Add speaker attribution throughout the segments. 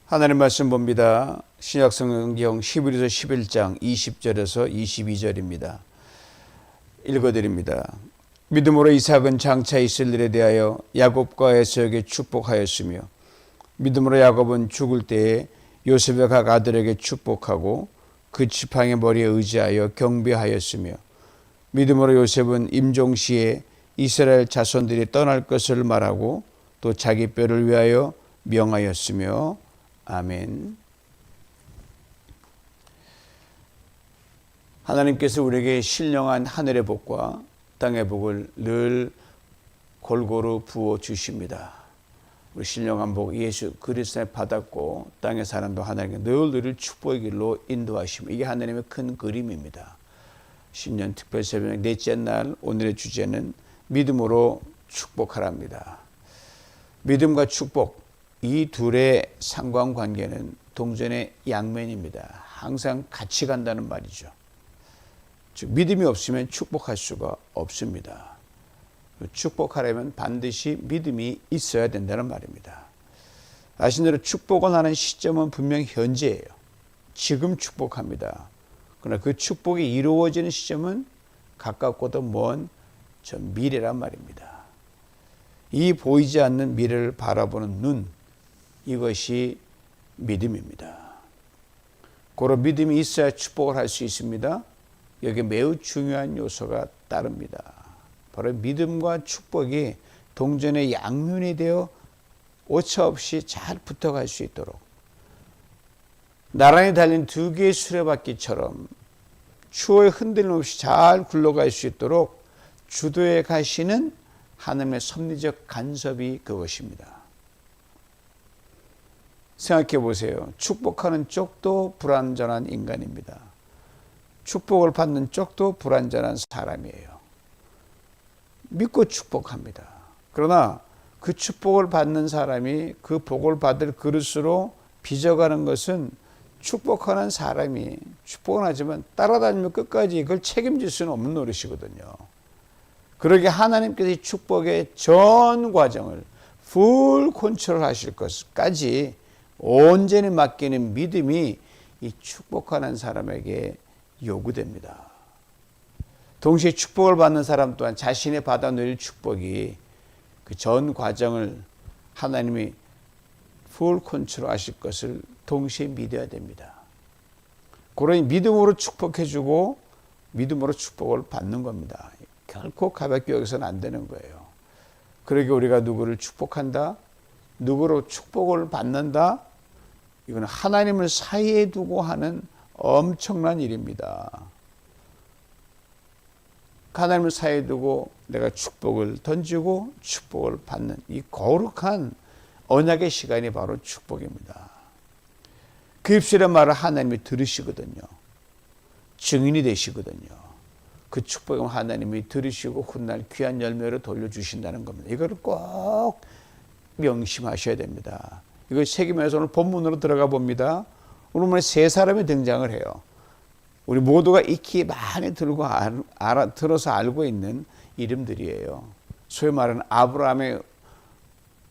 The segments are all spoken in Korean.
Speaker 1: 하나님 말씀 봅니다. 신약성경 히브리서 11장 20절에서 22절입니다. 읽어드립니다. 믿음으로 이삭은 장차 있을 일에 대하여 야곱과 에서에게 축복하였으며 믿음으로 야곱은 죽을 때에 요셉의 각 아들에게 축복하고 그 지팡이 머리에 의지하여 경배하였으며 믿음으로 요셉은 임종시에 이스라엘 자손들이 떠날 것을 말하고 또 자기 뼈를 위하여 명하였으며 아멘. 하나님께서 우리에게 신령한 하늘의 복과 땅의 복을 늘 골고루 부어 주십니다. 우리 신령한 복 예수 그리스도에 받았고 땅의 사람도 하나님께 늘 우리를 축복의 길로 인도하시며 이게 하나님의 큰 그림입니다. 신년 특별 새벽 넷째 날 오늘의 주제는 믿음으로 축복하랍니다. 믿음과 축복 이 둘의 상관관계는 동전의 양면입니다. 항상 같이 간다는 말이죠. 즉 믿음이 없으면 축복할 수가 없습니다. 축복하려면 반드시 믿음이 있어야 된다는 말입니다. 아시는 대로 축복을 하는 시점은 분명히 현재예요. 지금 축복합니다. 그러나 그 축복이 이루어지는 시점은 가깝고도 먼 저 미래란 말입니다. 이 보이지 않는 미래를 바라보는 눈, 이것이 믿음입니다. 고로 믿음이 있어야 축복을 할 수 있습니다. 여기에 매우 중요한 요소가 따릅니다. 바로 믿음과 축복이 동전의 양면이 되어 오차없이 잘 붙어갈 수 있도록 나란히 달린 두 개의 수레바퀴처럼 추호의 흔들림 없이 잘 굴러갈 수 있도록 주도해 가시는 하나님의 섭리적 간섭이 그것입니다. 생각해 보세요. 축복하는 쪽도 불완전한 인간입니다. 축복을 받는 쪽도 불완전한 사람이에요. 믿고 축복합니다. 그러나 그 축복을 받는 사람이 그 복을 받을 그릇으로 빚어가는 것은 축복하는 사람이 축복은 하지만 따라다니면 끝까지 이걸 책임질 수는 없는 노릇이거든요. 그러게 하나님께서 이 축복의 전 과정을 풀 컨트롤 하실 것까지 온전히 맡기는 믿음이 이 축복하는 사람에게 요구됩니다. 동시에 축복을 받는 사람 또한 자신의 받아 누릴 축복이 그 전 과정을 하나님이 풀 컨트롤 하실 것을 동시에 믿어야 됩니다. 그러니 믿음으로 축복해주고 믿음으로 축복을 받는 겁니다. 결코 가볍게 여기서는 안 되는 거예요. 그러게 우리가 누구를 축복한다, 누구로 축복을 받는다, 이건 하나님을 사이에 두고 하는 엄청난 일입니다. 하나님을 사이에 두고 내가 축복을 던지고 축복을 받는 이 거룩한 언약의 시간이 바로 축복입니다. 그 입술의 말을 하나님이 들으시거든요. 증인이 되시거든요. 그 축복은 하나님이 들으시고 훗날 귀한 열매로 돌려주신다는 겁니다. 이거를 꼭 명심하셔야 됩니다. 이걸 새기면서 오늘 본문으로 들어가 봅니다. 오늘 본문에 세 사람이 등장을 해요. 우리 모두가 익히 많이 들어서 알고 있는 이름들이에요. 소위 말하는 아브라함의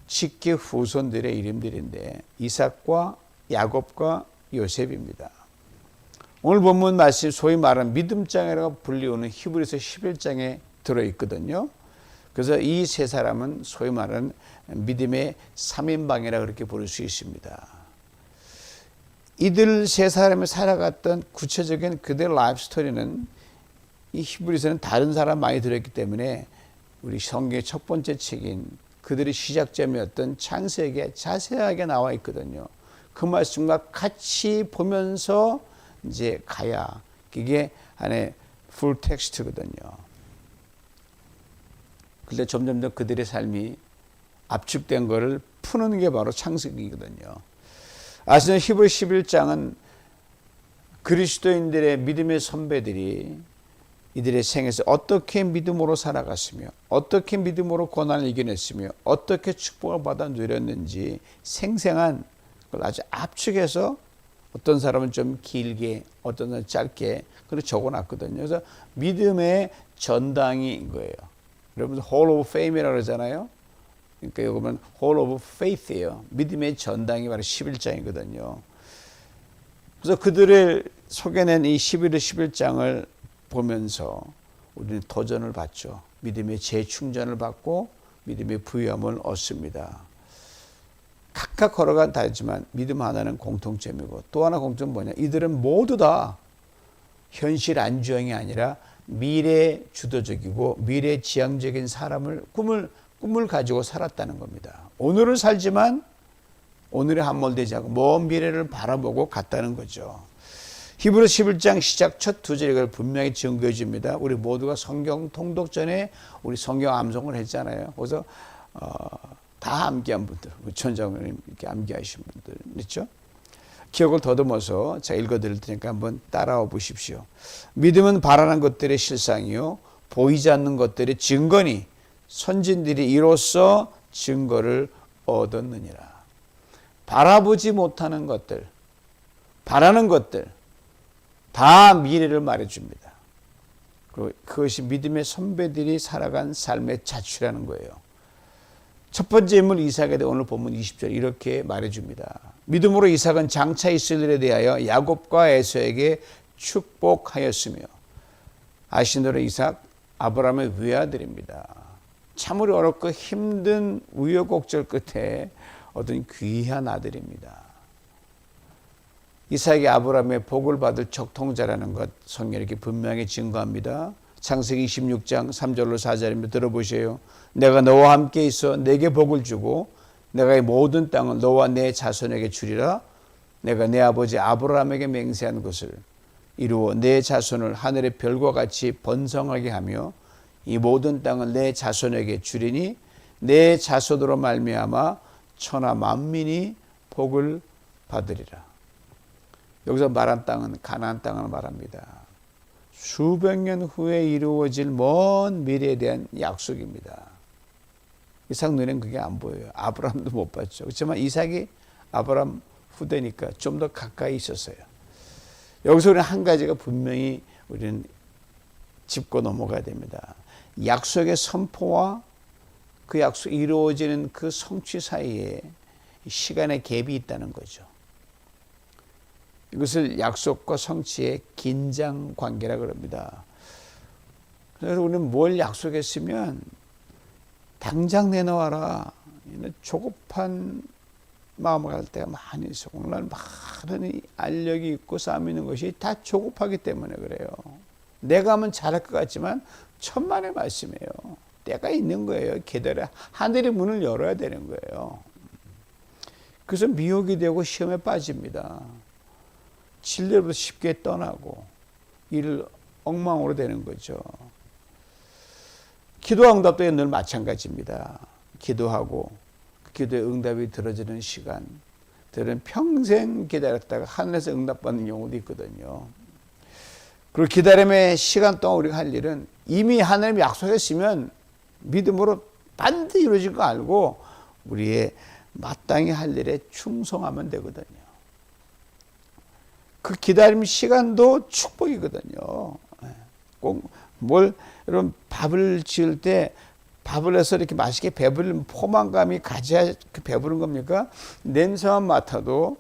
Speaker 1: 직계 후손들의 이름들인데 이삭과 야곱과 요셉입니다. 오늘 본문 말씀 소위 말하는 믿음장이라고 불리우는 히브리서 11장에 들어있거든요. 그래서 이 세 사람은 소위 말하는 믿음의 3인방이라 그렇게 부를 수 있습니다. 이들 세 사람이 살아갔던 구체적인 그들의 라이프 스토리는 이 히브리서는 다른 사람 많이 들었기 때문에 우리 성경의 첫 번째 책인 그들의 시작점이었던 창세기에 자세하게 나와 있거든요. 그 말씀과 같이 보면서 이제 가야 그게 안에 풀 텍스트거든요. 근데 점점 더 그들의 삶이 압축된 거를 푸는 게 바로 창세기거든요. 아시는 히브리 11장은 그리스도인들의 믿음의 선배들이 이들의 생에서 어떻게 믿음으로 살아갔으며 어떻게 믿음으로 고난을 이겨냈으며 어떻게 축복을 받아 누렸는지 생생한 걸 아주 압축해서 어떤 사람은 좀 길게 어떤 사람은 짧게 그렇게 적어놨거든요. 그래서 믿음의 전당인 거예요. 여러분 홀 오브 페임이라고 그러잖아요. 그러니까 이거는 Hall of Faith예요. 믿음의 전당이 바로 11장이거든요. 그래서 그들을 소개낸 이 11장을 보면서 우리는 도전을 받죠. 믿음의 재충전을 받고 믿음의 부유함을 얻습니다. 각각 걸어간 다르지만 믿음 하나는 공통점이고 또 하나 공통점은 뭐냐? 이들은 모두 다 현실 안주형이 아니라 미래 주도적이고 미래 지향적인 꿈을 가지고 살았다는 겁니다. 오늘을 살지만 오늘에 함몰되지 않고 먼 미래를 바라보고 갔다는 거죠. 히브리서 11장 시작 첫 두 절을 분명히 증거해 줍니다. 우리 모두가 성경 통독 전에 우리 성경 암송을 했잖아요. 그래서 다 암기한 분들, 전장님 이렇게 암기하신 분들 있죠. 기억을 더듬어서 제가 읽어드릴 테니까 한번 따라와 보십시오. 믿음은 바라는 것들의 실상이요 보이지 않는 것들의 증거니 선진들이 이로써 증거를 얻었느니라. 바라보지 못하는 것들, 바라는 것들 다 미래를 말해줍니다. 그리고 그것이 믿음의 선배들이 살아간 삶의 자취라는 거예요. 첫 번째 인물 이삭에 대해 오늘 본문 20절 이렇게 말해줍니다. 믿음으로 이삭은 장차 있을 일에 대하여 야곱과 에서에게 축복하였으며 아시노라 이삭 아브라함의 외아들입니다. 참으로 어렵고 힘든 우여곡절 끝에 얻은 귀한 아들입니다. 이삭이 아브라함의 복을 받을 적통자라는 것 성경이 이렇게 분명히 증거합니다. 창세기 26장 3절로 4절입니다. 들어보세요. 내가 너와 함께 있어 내게 복을 주고 내가 이 모든 땅을 너와 내 자손에게 주리라. 내가 내 아버지 아브라함에게 맹세한 것을 이루어 내 자손을 하늘의 별과 같이 번성하게 하며 이 모든 땅을 내 자손에게 주리니 내 자손으로 말미암아 천하 만민이 복을 받으리라. 여기서 말한 땅은 가나안 땅을 말합니다. 수백 년 후에 이루어질 먼 미래에 대한 약속입니다. 이삭 눈에는 그게 안 보여요. 아브라함도 못 봤죠. 그렇지만 이삭이 아브라함 후대니까 좀 더 가까이 있었어요. 여기서 우리는 한 가지가 분명히 우리는 짚고 넘어가야 됩니다. 약속의 선포와 그 약속이 이루어지는 그 성취 사이에 시간의 갭이 있다는 거죠. 이것을 약속과 성취의 긴장 관계라 그럽니다. 그래서 우리는 뭘 약속했으면 당장 내놓아라. 조급한 마음을 갈 때가 많이 있어. 오늘날 많은 알력이 있고 싸움이 있는 것이 다 조급하기 때문에 그래요. 내가 하면 잘할 것 같지만 천만의 말씀이에요. 때가 있는 거예요. 기다려. 하늘의 문을 열어야 되는 거예요. 그래서 미혹이 되고 시험에 빠집니다. 진리로부터 쉽게 떠나고 일을 엉망으로 되는 거죠. 기도 응답도 늘 마찬가지입니다. 기도하고 그 기도의 응답이 들어지는 시간, 들은 평생 기다렸다가 하늘에서 응답받는 경우도 있거든요. 그리고 기다림의 시간 동안 우리가 할 일은 이미 하나님이 약속했으면 믿음으로 반드시 이루어질 거 알고 우리의 마땅히 할 일에 충성하면 되거든요. 그 기다림 시간도 축복이거든요. 꼭 여러분 밥을 지을 때 밥을 해서 이렇게 맛있게 배부른 포만감이 가져야 그 배부른 겁니까? 냄새만 맡아도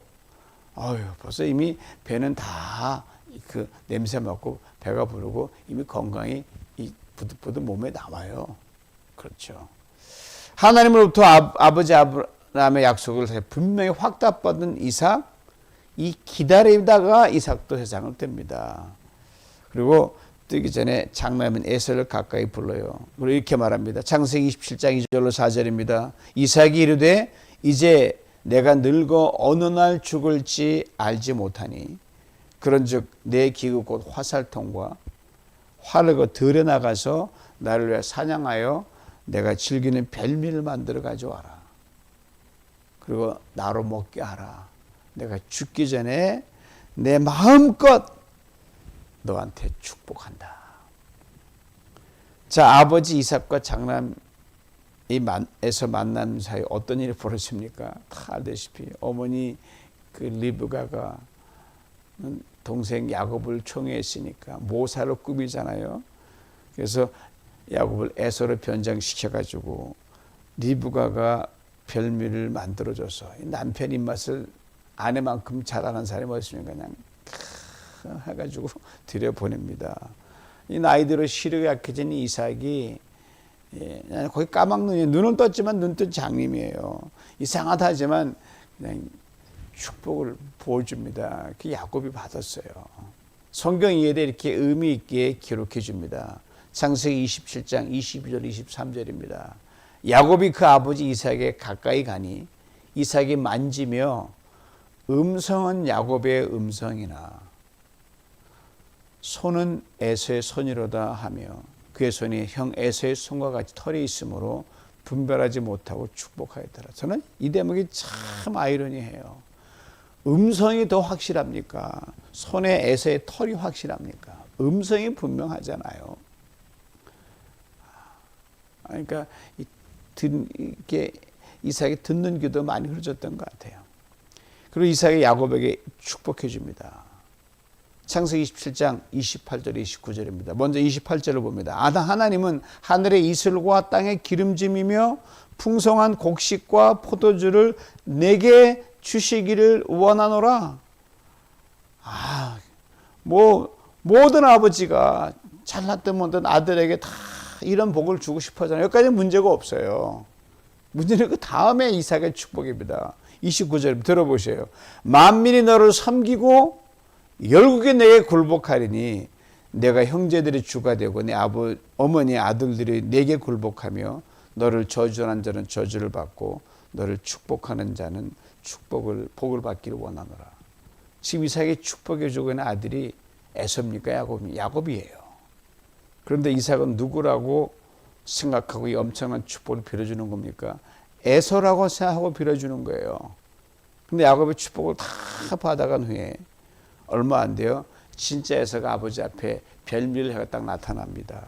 Speaker 1: 벌써 이미 배는 다 그 냄새 맡고 배가 부르고 이미 건강이 부득부득 몸에 남아요. 그렇죠. 하나님으로부터 아버지 아브라함의 약속을 분명히 확답받은 이삭, 이 기다리다가 이삭도 세상을 뗍니다. 그리고 뜨기 전에 장남인 에서를 가까이 불러요. 그리고 이렇게 말합니다. 창세기 27장 2절로 4절입니다. 이삭이 이르되 이제 내가 늙어 어느 날 죽을지 알지 못하니 그런즉 내 기구 곧 화살통과 활을 들여 나가서 나를 위해 사냥하여 내가 즐기는 별미를 만들어 가져와라. 그리고 나로 먹게 하라. 내가 죽기 전에 내 마음껏 너한테 축복한다. 자, 아버지 이삭과 장남에서 만난 사이 어떤 일이 벌어집니까? 다 알다시피 어머니 그 리브가가 동생 야곱을 총애했으니까 모사로 꾸미잖아요. 그래서 야곱을 에서로 변장시켜가지고 리브가가 별미를 만들어줘서 남편 입맛을 아내만큼 잘 아는 사람이 어딨습니까? 그냥 해가지고 들여보냅니다. 이 나이대로 시력이 약해진 이삭이 거의 까막눈이 눈은 떴지만 눈뜬 장님이에요. 이상하다 하지만 그냥 축복을 보여줍니다. 그 야곱이 받았어요. 성경 이해에 이렇게 의미 있게 기록해 줍니다. 창세기 27장 22절 23절입니다. 야곱이 그 아버지 이삭에 가까이 가니 이삭이 만지며 음성은 야곱의 음성이나 손은 에서의 손이로다 하며 그의 손이 형 에서의 손과 같이 털이 있으므로 분별하지 못하고 축복하였더라. 저는 이 대목이 참 아이러니해요. 음성이 더 확실합니까? 손에 에서의 털이 확실합니까? 음성이 분명하잖아요. 그러니까 이렇게 이삭이 듣는 귀도 많이 흐려졌던 것 같아요. 그리고 이삭이 야곱에게 축복해 줍니다. 창세기 27장 28절 29절입니다. 먼저 28절을 봅니다. 하나님은 하늘의 이슬과 땅의 기름짐이며 풍성한 곡식과 포도주를 내게 주시기를 원하노라. 모든 아버지가 잘났든 못든 아들에게 다 이런 복을 주고 싶어 하잖아요. 여기까지는 문제가 없어요. 문제는 그 다음에 이삭의 축복입니다. 29절 들어보세요. 만민이 너를 섬기고 열국에 내게 굴복하리니 내가 형제들의 주가 되고 내 어머니 아들들이 내게 굴복하며 너를 저주하는 자는 저주를 받고 너를 축복하는 자는 복을 받기를 원하노라. 지금 이삭이 축복해 주고 있는 아들이 에서입니까? 야곱이에요. 그런데 이삭은 누구라고 생각하고 이 엄청난 축복을 빌어주는 겁니까? 에서라고 생각하고 빌어주는 거예요. 근데 야곱의 축복을 다 받아간 후에 얼마 안 돼요. 진짜 에서가 아버지 앞에 별미를 해가 딱 나타납니다.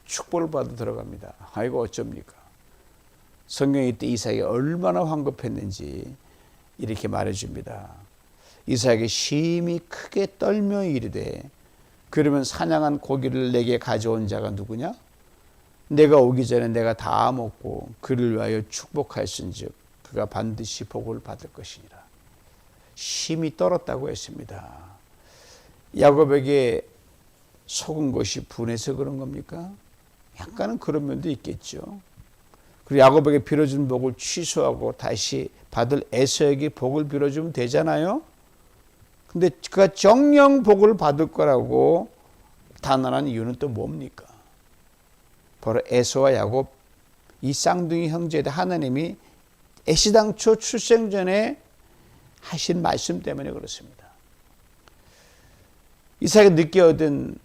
Speaker 1: 축복을 받아 들어갑니다. 이거 어쩝니까? 성경이 이때 이삭이 얼마나 황급했는지 이렇게 말해줍니다. 이삭이 심히 크게 떨며 이르되 그러면 사냥한 고기를 내게 가져온 자가 누구냐? 내가 오기 전에 내가 다 먹고 그를 위하여 축복하였은즉 그가 반드시 복을 받을 것이니라. 심히 떨었다고 했습니다. 야곱에게 속은 것이 분해서 그런 겁니까? 약간은 그런 면도 있겠죠. 그리고 야곱에게 빌어준 복을 취소하고 다시 받을 에서에게 복을 빌어주면 되잖아요. 근데 그가 정령 복을 받을 거라고 단언한 이유는 또 뭡니까? 바로 에서와 야곱 이 쌍둥이 형제들 하나님이 애시당초 출생 전에 하신 말씀 때문에 그렇습니다. 이삭이 늦게 얻은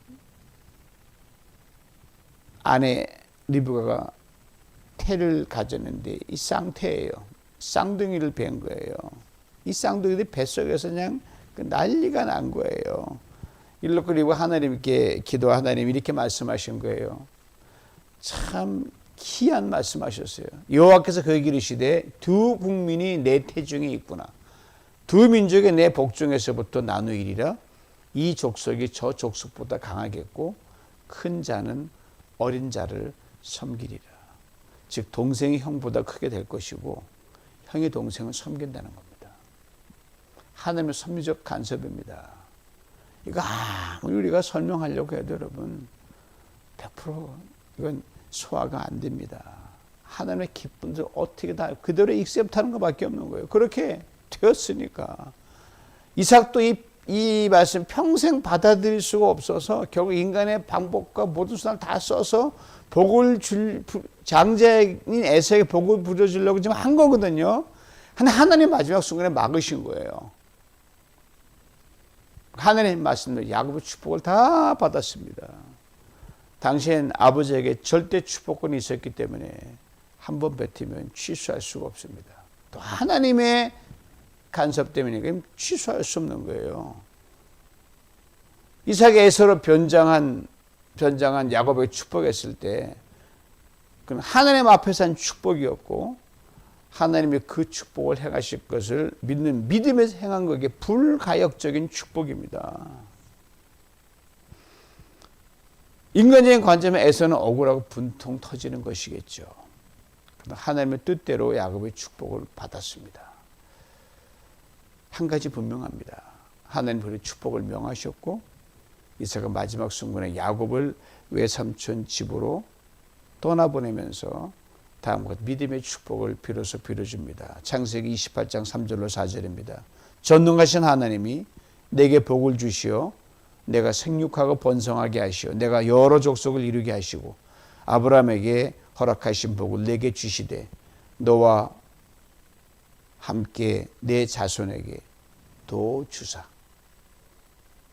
Speaker 1: 아내 리브가가 태를 가졌는데 이 쌍태예요. 쌍둥이를 뵌 거예요. 이 쌍둥이들이 뱃속에서 그냥 난리가 난 거예요. 일로 그리고 하나님께 기도 하나님 이렇게 말씀하신 거예요. 참 희한 말씀하셨어요. 여호와께서 그에게 이르시되 두 국민이 내 태중에 있구나. 두 민족의 내 복중에서부터 나누이리라. 이 족속이 저 족속보다 강하겠고 큰 자는 어린 자를 섬기리라. 즉 동생이 형보다 크게 될 것이고 형이 동생을 섬긴다는 겁니다. 하나님의 섭리적 간섭입니다. 이거 아무리 우리가 설명하려고 해도 여러분 100% 이건 소화가 안 됩니다. 하나님의 기쁨을 어떻게 다 그대로 익셉트하는 것밖에 없는 거예요. 그렇게 되었으니까 이삭도 이 말씀 평생 받아들일 수가 없어서 결국 인간의 방법과 모든 수단을 다 써서 복을 줄 장자인 에서에게 복을 부려주려고 지금 한 거거든요. 근데 하나님 마지막 순간에 막으신 거예요. 하나님 말씀대로 야곱의 축복을 다 받았습니다. 당시엔 아버지에게 절대 축복권이 있었기 때문에 한 번 뱉으면 취소할 수가 없습니다. 또 하나님의 간섭 때문에 취소할 수 없는 거예요. 이삭이 에서로 변장한 야곱에게 축복했을 때 그건 하나님 앞에서 한 축복이었고 하나님이 그 축복을 행하실 것을 믿는 믿음에서 행한 것이 불가역적인 축복입니다. 인간적인 관점에 에서는 억울하고 분통 터지는 것이겠죠. 하나님의 뜻대로 야곱의 축복을 받았습니다. 한 가지 분명합니다. 하나님 그의 축복을 명하셨고 이삭은 마지막 순간에 야곱을 외삼촌 집으로 떠나보내면서 다음과 믿음의 축복을 비로소 빌어줍니다. 창세기 28장 3절로 4절입니다. 전능하신 하나님이 내게 복을 주시어 내가 생육하고 번성하게 하시어 내가 여러 족속을 이루게 하시고 아브라함에게 허락하신 복을 내게 주시되 너와 함께 내 자손에게 도 주사.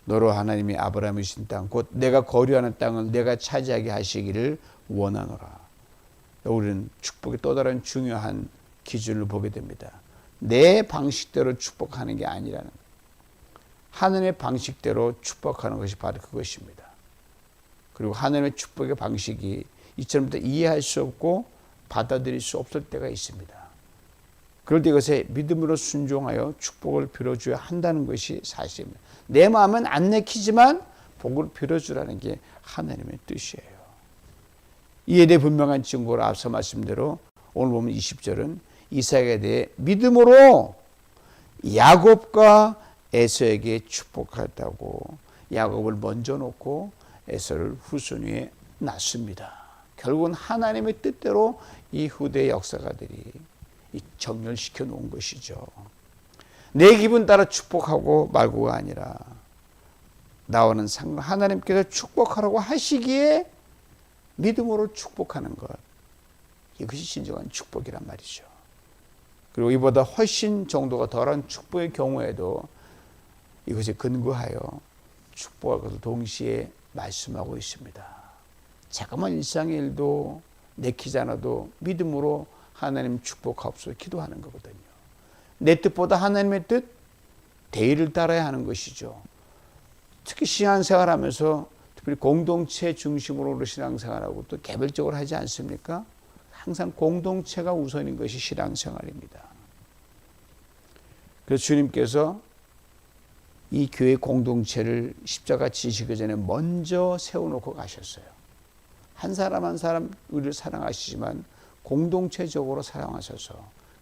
Speaker 1: 너로 하나님이 아브라함이 주신 땅 곧 내가 거류하는 땅을 내가 차지하게 하시기를 원하노라. 우리는 축복의 또 다른 중요한 기준을 보게 됩니다. 내 방식대로 축복하는 게 아니라는 거예요. 하나님의 방식대로 축복하는 것이 바로 그것입니다. 그리고 하나님의 축복의 방식이 이처럼부터 이해할 수 없고 받아들일 수 없을 때가 있습니다. 그럴 때 이것에 믿음으로 순종하여 축복을 빌어줘야 한다는 것이 사실입니다. 내 마음은 안 내키지만 복을 빌어주라는 게 하나님의 뜻이에요. 이에 대해 분명한 증거로 앞서 말씀대로 오늘 보면 20절은 이삭에 대해 믿음으로 야곱과 에서에게 축복했다고 야곱을 먼저 놓고 에서를 후손위에 놨습니다. 결국은 하나님의 뜻대로 이 후대 역사가들이 정렬시켜 놓은 것이죠. 내 기분 따라 축복하고 말고가 아니라 나와는 상관 하나님께서 축복하라고 하시기에 믿음으로 축복하는 것, 이것이 진정한 축복이란 말이죠. 그리고 이보다 훨씬 정도가 덜한 축복의 경우에도 이것에 근거하여 축복할 것을 동시에 말씀하고 있습니다. 자그마한 일상의 일도 내키지 않아도 믿음으로 하나님 축복하옵소서 기도하는 거거든요. 내 뜻보다 하나님의 뜻, 대의를 따라야 하는 것이죠. 특히 신앙생활하면서 특별히 공동체 중심으로 신앙생활하고 또 개별적으로 하지 않습니까? 항상 공동체가 우선인 것이 신앙생활입니다. 그래서 주님께서 이 교회 공동체를 십자가 지시기 전에 먼저 세워놓고 가셨어요. 한 사람 한 사람 우리를 사랑하시지만 공동체적으로 사랑하셔서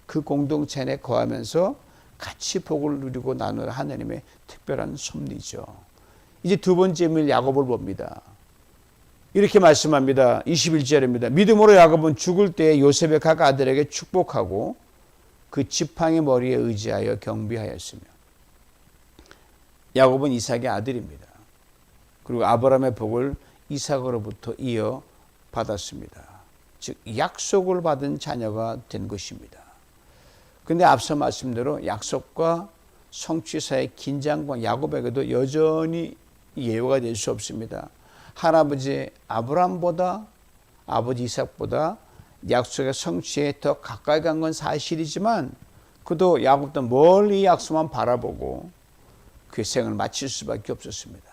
Speaker 1: 그 공동체 내 거하면서 같이 복을 누리고 나누는 하나님의 특별한 섭리죠. 이제 두 번째 인물 야곱을 봅니다. 이렇게 말씀합니다. 21절입니다. 믿음으로 야곱은 죽을 때 요셉의 각 아들에게 축복하고 그 지팡이 머리에 의지하여 경비하였으며 야곱은 이삭의 아들입니다. 그리고 아브라함의 복을 이삭으로부터 이어 받았습니다. 즉 약속을 받은 자녀가 된 것입니다. 그런데 앞서 말씀대로 약속과 성취 사이의 긴장과 야곱에게도 여전히 예외가 될 수 없습니다. 할아버지 아브라함보다 아버지 이삭보다 약속의 성취에 더 가까이 간 건 사실이지만 그도 야곱도 멀리 약속만 바라보고 그의 생을 마칠 수밖에 없었습니다.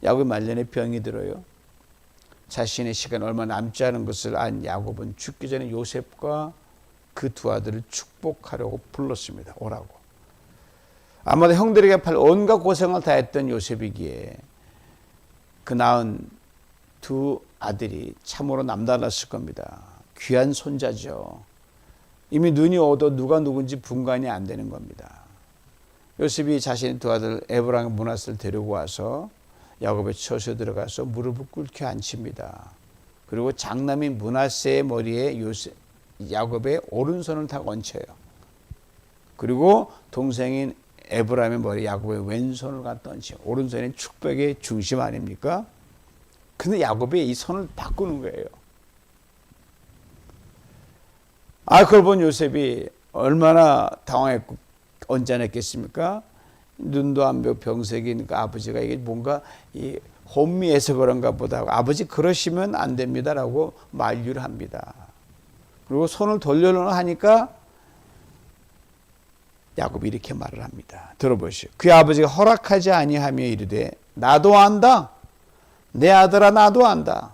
Speaker 1: 야곱이 말년에 병이 들어요. 자신의 시간 얼마 남지 않은 것을 안 야곱은 죽기 전에 요셉과 그 두 아들을 축복하려고 불렀습니다. 오라고. 아마도 형들에게 팔 온갖 고생을 다했던 요셉이기에 그 낳은 두 아들이 참으로 남달랐을 겁니다. 귀한 손자죠. 이미 눈이 어두워 누가 누군지 분간이 안 되는 겁니다. 요셉이 자신의 두 아들 에브라임 므낫을 데리고 와서 야곱의 처소에 들어가서 무릎을 꿇게 앉힙니다. 그리고 장남인 므낫의 머리에 야곱의 오른손을 다 얹혀요. 그리고 동생인 에브라임의 머리 야곱의 왼손을 갖다 얹혀요. 오른손은 축복의 중심 아닙니까? 근데 야곱이 이 손을 바꾸는 거예요. 그걸 본 요셉이 얼마나 당황했고 언짢았겠습니까? 눈도 안 배고 병색이니까 아버지가 이게 뭔가 이 혼미해서 그런가 보다 하고 아버지 그러시면 안 됩니다라고 만류를 합니다. 그리고 손을 돌려놓으려 하니까 야곱이 이렇게 말을 합니다. 들어보시오. 그의 아버지가 허락하지 아니하며 이르되 나도 안다. 내 아들아 나도 안다.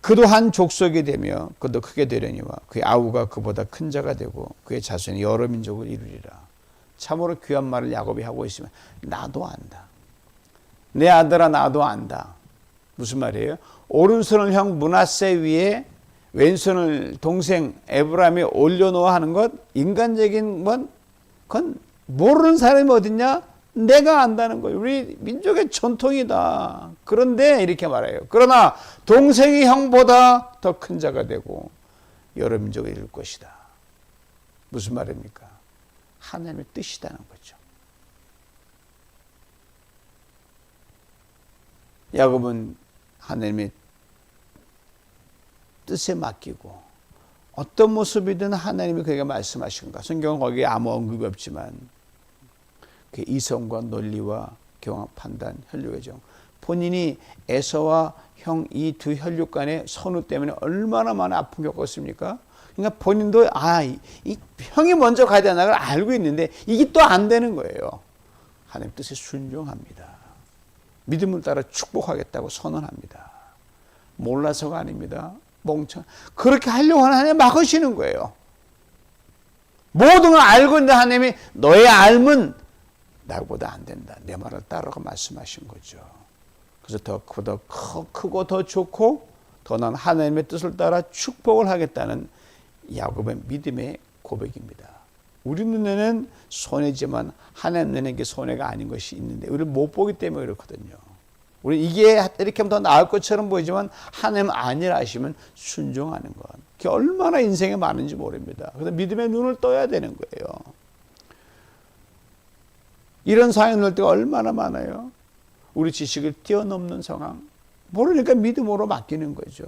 Speaker 1: 그도 한 족속이 되며 그도 크게 되려니와 그의 아우가 그보다 큰 자가 되고 그의 자손이 여러 민족을 이루리라. 참으로 귀한 말을 야곱이 하고 있으면 나도 안다. 내 아들아 나도 안다. 무슨 말이에요? 오른손을 형 므낫세 위에 왼손을 동생 에브라임이 올려놓아 하는 것, 인간적인 건 그건 모르는 사람이 어딨냐? 내가 안다는 거예요. 우리 민족의 전통이다. 그런데 이렇게 말해요. 그러나 동생이 형보다 더 큰 자가 되고 여러 민족을 이룰 것이다. 무슨 말입니까? 하나님의 뜻이라는 거죠. 야곱은 하나님의 뜻에 맡기고 어떤 모습이든 하나님이 그에게 말씀하신가. 성경은 거기에 아무 언급이 없지만 그 이성과 논리와 경험, 판단, 혈육의 정. 본인이 에서와 형 이 두 혈육 간의 선후 때문에 얼마나 많은 아픔을 겪었습니까? 그러니까 본인도 이 형이 먼저 가야 되는 걸 알고 있는데 이게 또 안 되는 거예요. 하나님 뜻에 순종합니다. 믿음을 따라 축복하겠다고 선언합니다. 몰라서가 아닙니다. 멍청. 그렇게 하려고 하는 하나님 막으시는 거예요. 모든 걸 알고 있는데 하나님이 너의 알면 나보다 안 된다. 내 말을 따르라고 말씀하신 거죠. 그래서 더 크고 더 좋고 더 난 하나님의 뜻을 따라 축복을 하겠다는 야곱의 믿음의 고백입니다. 우리 눈에는 손해지만 하나님 눈에는 손해가 아닌 것이 있는데 우리를 못 보기 때문에 그렇거든요. 우리 이게 이렇게 하면 더 나을 것처럼 보이지만 하나님 아니라 하시면 순종하는 것. 그게 얼마나 인생에 많은지 모릅니다. 그래서 믿음의 눈을 떠야 되는 거예요. 이런 상황이 올 때가 얼마나 많아요. 우리 지식을 뛰어넘는 상황. 모르니까 믿음으로 맡기는 거죠.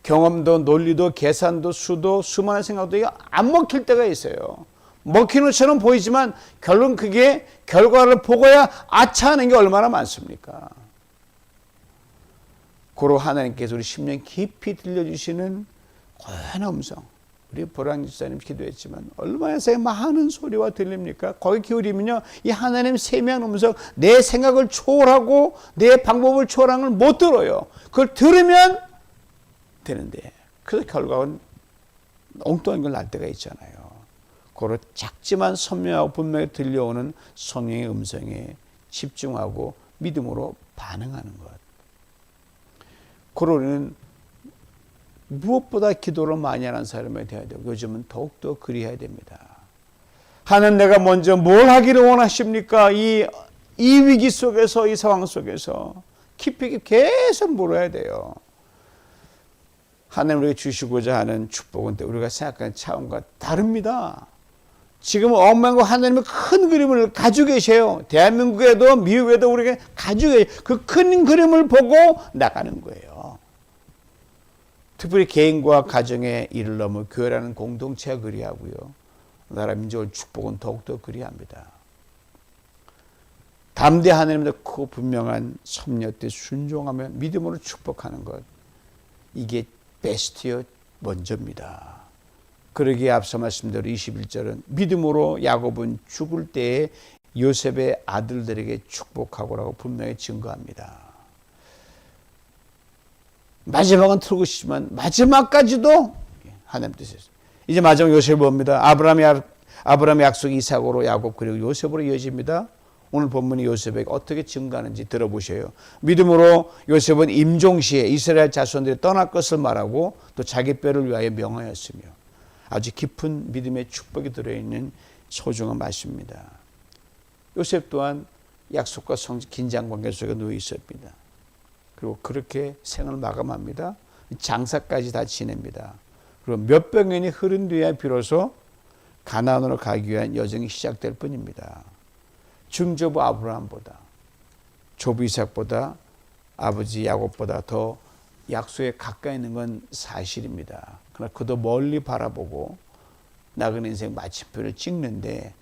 Speaker 1: 경험도 논리도 계산도 수도 수많은 생각도 이게 안 먹힐 때가 있어요. 먹히는 것처럼 보이지만 결론 그게 결과를 보고야 아차 하는 게 얼마나 많습니까? 고로 하나님께서 우리 심령 깊이 들려주시는 고요한 음성. 우리 보랑 집사님 기도했지만 얼마나 많은 소리와 들립니까? 거기 기울이면요, 이 하나님 세미한 음성, 내 생각을 초월하고 내 방법을 초월한 걸 못 들어요. 그걸 들으면 되는데 그래서 결과는 엉뚱한 걸 날 때가 있잖아요. 고로 작지만 선명하고 분명히 들려오는 성령의 음성에 집중하고 믿음으로 반응하는 것. 고로 우리는 무엇보다 기도를 많이 하는 사람이 되어야 되고 요즘은 더욱더 그리해야 됩니다. 하나님 내가 먼저 뭘 하기를 원하십니까? 이 위기 속에서 이 상황 속에서 깊이 계속 물어야 돼요. 하나님 우리에게 주시고자 하는 축복은 우리가 생각하는 차원과 다릅니다. 지금 엄마고 하나님의 큰 그림을 가지고 계세요. 대한민국에도 미국에도 우리가 가지고 계세요. 그 큰 그림을 보고 나가는 거예요. 특별히 개인과 가정의 일을 넘어 교회라는 공동체가 그리하고요. 나라 민족의 축복은 더욱더 그리합니다. 담대 하나님의 크고 분명한 섭리 때 순종하며 믿음으로 축복하는 것. 이게 베스트요 먼저입니다. 그러기에 앞서 말씀대로 21절은 믿음으로 야곱은 죽을 때에 요셉의 아들들에게 축복하고라고 분명히 증거합니다. 마지막은 틀고 싶지만 마지막까지도 하나님 뜻이었어요. 이제 마지막 요셉을 봅니다. 아브라함의 약속이 이삭으로 야곱 그리고 요셉으로 이어집니다. 오늘 본문이 요셉에게 어떻게 증가하는지 들어보셔요. 믿음으로 요셉은 임종시에 이스라엘 자손들이 떠날 것을 말하고 또 자기 뼈를 위하여 명하였으며 아주 깊은 믿음의 축복이 들어있는 소중한 말씀입니다. 요셉 또한 약속과 긴장 관계 속에 누워 있었습니다. 그리고 그렇게 생을 마감합니다. 장사까지 다 지냅니다. 그리고 몇백 년이 흐른 뒤에 비로소 가나안으로 가기 위한 여정이 시작될 뿐입니다. 증조부 아브라함보다 조부 이삭보다 아버지 야곱보다 더 약속에 가까이 있는 건 사실입니다. 그러나 그도 멀리 바라보고 나그네 인생 마침표를 찍는데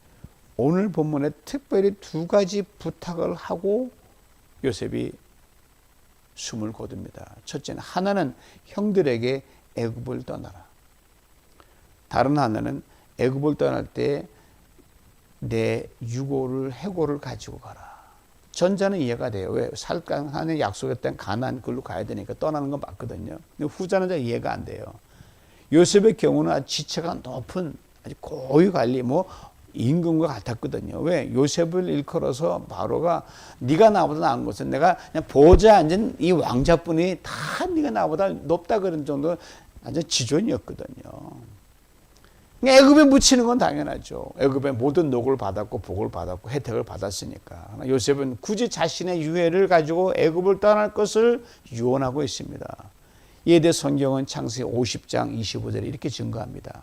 Speaker 1: 오늘 본문에 특별히 두 가지 부탁을 하고 요셉이 숨을 거둡니다. 첫째는 하나는 형들에게 애굽을 떠나라. 다른 하나는 애굽을 떠날 때 내 유고를 해고를 가지고 가라. 전자는 이해가 돼요. 왜? 살강한에 약속했던 가나안 그걸로 가야 되니까 떠나는 건 맞거든요. 근데 후자는 잘 이해가 안 돼요. 요셉의 경우는 아주 지체가 높은 아주 고위 관리 임금과 같았거든요. 왜? 요셉을 일컬어서 바로가 네가 나보다 나은 것은 내가 그냥 보좌에 앉은 이 왕자분이 다 네가 나보다 높다 그런 정도 완전 지존이었거든요. 애굽에 묻히는 건 당연하죠. 애굽의 모든 녹을 받았고 복을 받았고 혜택을 받았으니까. 요셉은 굳이 자신의 유해를 가지고 애굽을 떠날 것을 유언하고 있습니다. 이에 대해 성경은 창세기 50장 25절에 이렇게 증거합니다.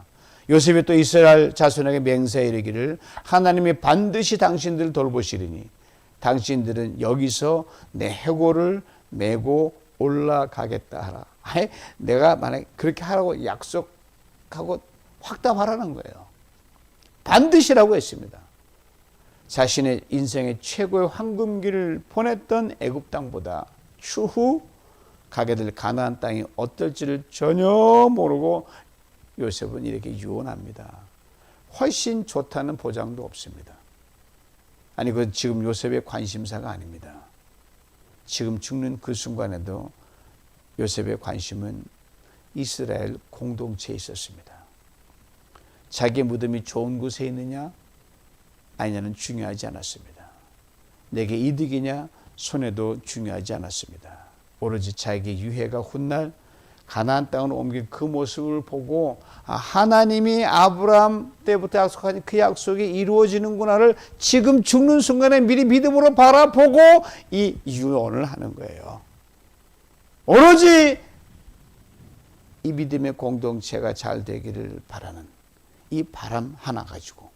Speaker 1: 요셉이 또 이스라엘 자손에게 맹세해 이르기를 하나님이 반드시 당신들을 돌보시리니 당신들은 여기서 내 해골을 메고 올라가겠다 하라. 아예 내가 만약 그렇게 하라고 약속하고 확답하라는 거예요. 반드시라고 했습니다. 자신의 인생의 최고의 황금기를 보냈던 애굽 땅보다 추후 가게 될 가나안 땅이 어떨지를 전혀 모르고 요셉은 이렇게 유언합니다. 훨씬 좋다는 보장도 없습니다. 아니, 그건 지금 요셉의 관심사가 아닙니다. 지금 죽는 그 순간에도 요셉의 관심은 이스라엘 공동체에 있었습니다. 자기의 무덤이 좋은 곳에 있느냐 아니냐는 중요하지 않았습니다. 내게 이득이냐 손해도 중요하지 않았습니다. 오로지 자기의 유해가 훗날 가나안 땅으로 옮긴 그 모습을 보고 하나님이 아브라함 때부터 약속한 그 약속이 이루어지는구나를 지금 죽는 순간에 미리 믿음으로 바라보고 이 유언을 하는 거예요. 오로지 이 믿음의 공동체가 잘 되기를 바라는 이 바람 하나 가지고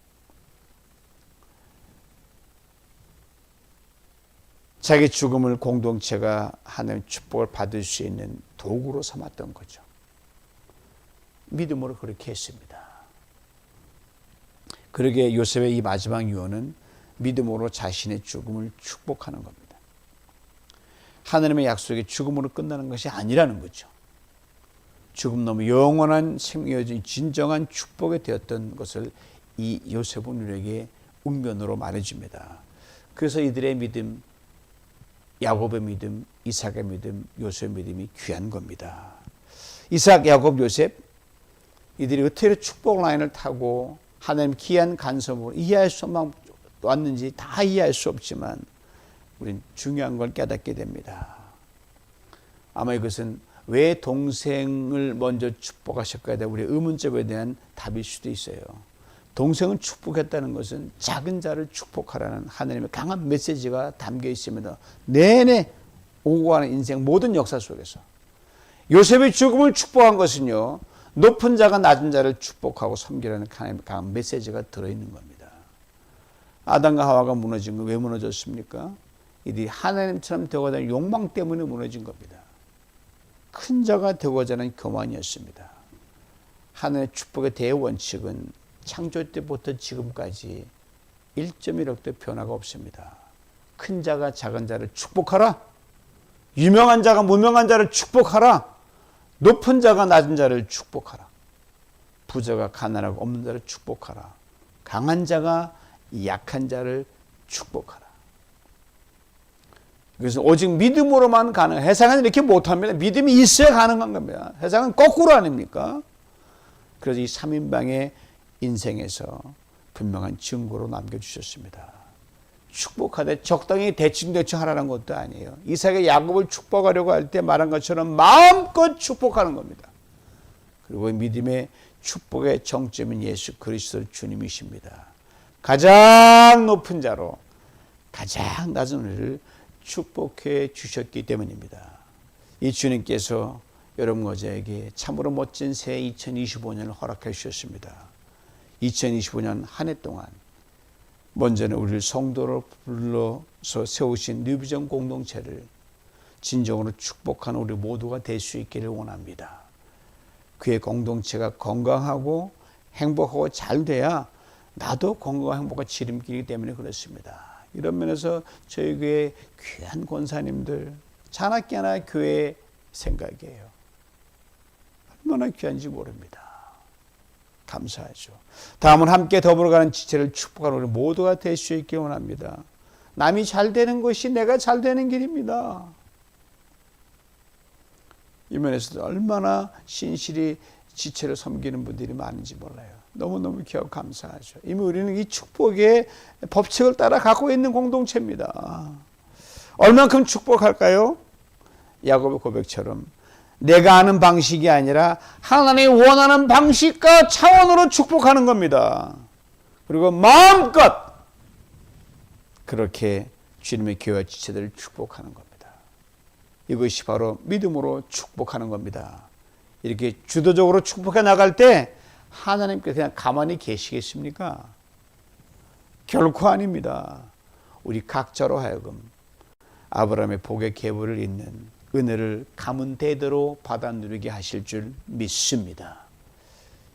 Speaker 1: 자기 죽음을 공동체가 하나님의 축복을 받을 수 있는 도구로 삼았던 거죠. 믿음으로 그렇게 했습니다. 그러게 요셉의 이 마지막 유언은 믿음으로 자신의 죽음을 축복하는 겁니다. 하나님의 약속이 죽음으로 끝나는 것이 아니라는 거죠. 죽음 너무 영원한 생명이 진정한 축복이 되었던 것을 이 요셉은 우리에게 웅변으로 말해줍니다. 그래서 이들의 믿음, 야곱의 믿음, 이삭의 믿음, 요셉의 믿음이 귀한 겁니다. 이삭, 야곱, 요셉 이들이 어떻게 축복 라인을 타고 하나님 귀한 간섭으로 이해할 수만 왔는지 다 이해할 수 없지만 우린 중요한 걸 깨닫게 됩니다. 아마 이것은 왜 동생을 먼저 축복하셨까에 대한 우리의 의문점에 대한 답일 수도 있어요. 동생을 축복했다는 것은 작은 자를 축복하라는 하나님의 강한 메시지가 담겨 있습니다. 내내 오고 가는 인생 모든 역사 속에서. 요셉의 죽음을 축복한 것은요, 높은 자가 낮은 자를 축복하고 섬기라는 하나님의 강한 메시지가 들어있는 겁니다. 아담과 하와가 무너진 건 왜 무너졌습니까? 이들이 하나님처럼 되고자 하는 욕망 때문에 무너진 겁니다. 큰 자가 되고자 하는 교만이었습니다. 하나님의 축복의 대원칙은 창조 때부터 지금까지 1.1억도 변화가 없습니다. 큰 자가 작은 자를 축복하라. 유명한 자가 무명한 자를 축복하라. 높은 자가 낮은 자를 축복하라. 부자가 가난하고 없는 자를 축복하라. 강한 자가 약한 자를 축복하라. 그래서 오직 믿음으로만 가능해요. 세상은 이렇게 못합니다. 믿음이 있어야 가능한 겁니다. 세상은 거꾸로 아닙니까? 그래서 이 3인방의 인생에서 분명한 증거로 남겨주셨습니다. 축복하되 적당히 대충 하라는 것도 아니에요. 이삭의 야곱을 축복하려고 할 때 말한 것처럼 마음껏 축복하는 겁니다. 그리고 믿음의 축복의 정점인 예수 그리스도 주님이십니다. 가장 높은 자로 가장 낮은 우리를 축복해 주셨기 때문입니다. 이 주님께서 여러분과 저에게 참으로 멋진 새 2025년을 허락해 주셨습니다. 2025년 한 해 동안 먼저는 우리를 성도로 불러서 세우신 뉴비전 공동체를 진정으로 축복하는 우리 모두가 될 수 있기를 원합니다. 그의 공동체가 건강하고 행복하고 잘 돼야 나도 건강과 행복과 지름길이기 때문에 그렇습니다. 이런 면에서 저희 교회 귀한 권사님들 자나깨나 교회 생각이에요. 얼마나 귀한지 모릅니다. 감사하죠. 다음은 함께 더불어가는 지체를 축복하는 우리 모두가 될 수 있기 원합니다. 남이 잘 되는 것이 내가 잘 되는 길입니다. 이 면에서도 얼마나 신실히 지체를 섬기는 분들이 많은지 몰라요. 너무너무 기억 감사하죠. 이미 우리는 이 축복의 법칙을 따라 갖고 있는 공동체입니다. 얼만큼 축복할까요? 야곱의 고백처럼 내가 아는 방식이 아니라 하나님이 원하는 방식과 차원으로 축복하는 겁니다. 그리고 마음껏 그렇게 주님의 교회와 지체들을 축복하는 겁니다. 이것이 바로 믿음으로 축복하는 겁니다. 이렇게 주도적으로 축복해 나갈 때 하나님께서 그냥 가만히 계시겠습니까? 결코 아닙니다. 우리 각자로 하여금 아브라함의 복의 계보를 잇는 은혜를 가문 대대로 받아 누리게 하실 줄 믿습니다.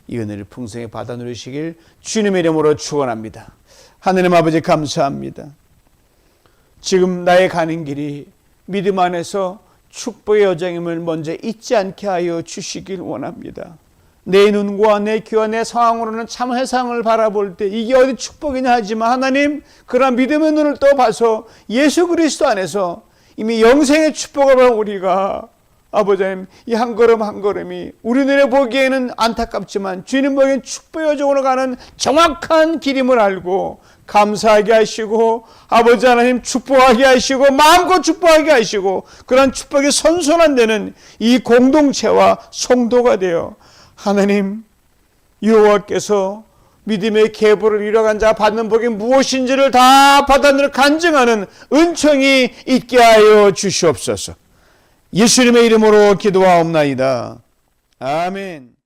Speaker 1: 이 은혜를 풍성히 받아 누리시길 주님의 이름으로 축원합니다. 하느님 아버지 감사합니다. 지금 나의 가는 길이 믿음 안에서 축복의 여정임을 먼저 잊지 않게 하여 주시길 원합니다. 내 눈과 내 귀와 내 상황으로는 참 세상을 바라볼 때 이게 어디 축복이냐 하지만 하나님 그러한 믿음의 눈을 떠봐서 예수 그리스도 안에서 이미 영생의 축복을 받은 우리가 아버지 하나님 이 한 걸음 한 걸음이 우리 눈에 보기에는 안타깝지만 주님 보기엔 축복의 여정으로 가는 정확한 길임을 알고 감사하게 하시고 아버지 하나님 축복하게 하시고 마음껏 축복하게 하시고 그런 축복이 선선한 데는 이 공동체와 성도가 되어 하나님 여호와께서 믿음의 계보를 이뤄간 자 받는 복이 무엇인지를 다 받아들여 간증하는 은총이 있게 하여 주시옵소서. 예수님의 이름으로 기도하옵나이다. 아멘.